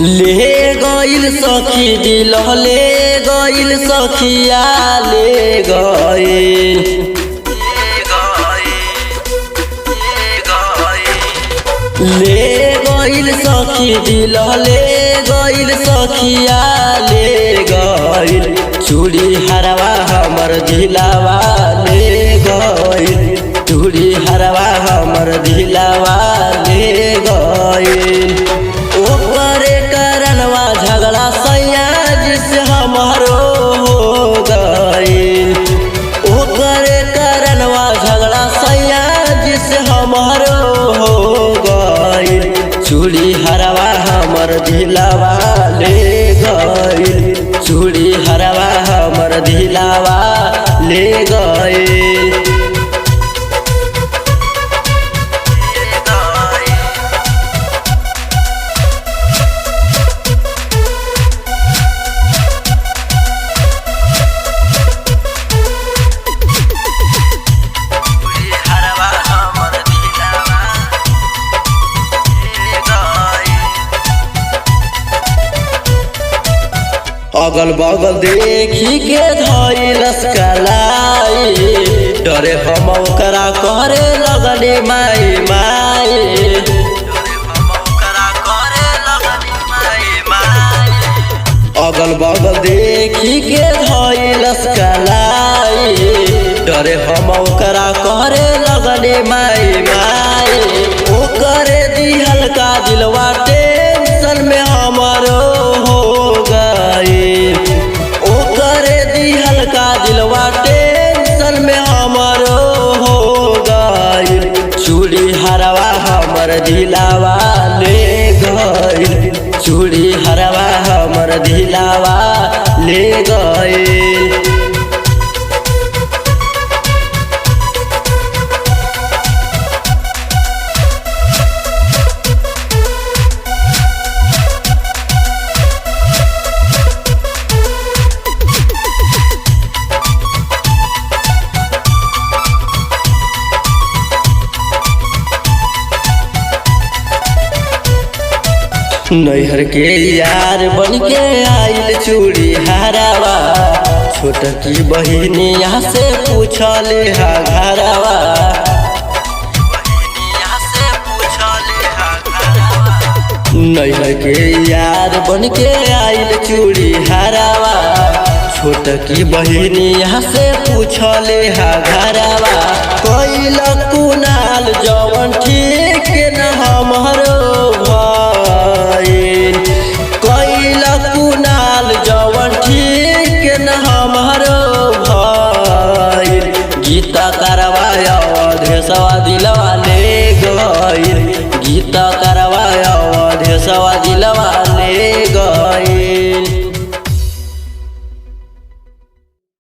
ले गइल सखी दिल ले गइल सखिया ले गइल ले गइल सखी दिल ले गइल सखिया ले गइल चूड़ी हरवा हमर दिलावा ले गइल चूड़ी हरवा हमर दिलावा ले गइल ओकरे करनवा झगड़ा सैया जिस हमारो हो गइल ओकरे करनवा झगड़ा सैया जिस हमारो हो गइल चूड़ी हरवा हमर दिलावा ले गइल चूड़ी हरवा हमर दिलावा ले गइल। अगल बगल देखी के धइलस कलाई डरे हम ओकरा करे लगने माई माई अगल बगल देखी के धइलस कलाई डरे हम ओकरा करे लगने माई माई ओकरे दिहल का दिलवा टेंशन में हमारो दिलवा टेंशन में हमारो हो गइल चूड़ी हरवा हमर दिलावा ले गइल चूड़ी हरवा हमर दिलावा ले गइल। नैहर के यार बन के आइल चूड़ी हरावा छोटकी बहिनिया से पूछले हा घरवा नैहर के यार बन के आइल चूड़ी हरावा छोटकी बहिनिया से पूछले हा घरवा कोइल कुनाल जवन ठीक न हमरो कुनाल जवन ठीक न हमारो भइल गीता करवाया अवधेशवा दिलवा ले गइल गीता करवाया अवधेशवा दिलवा ले गइल।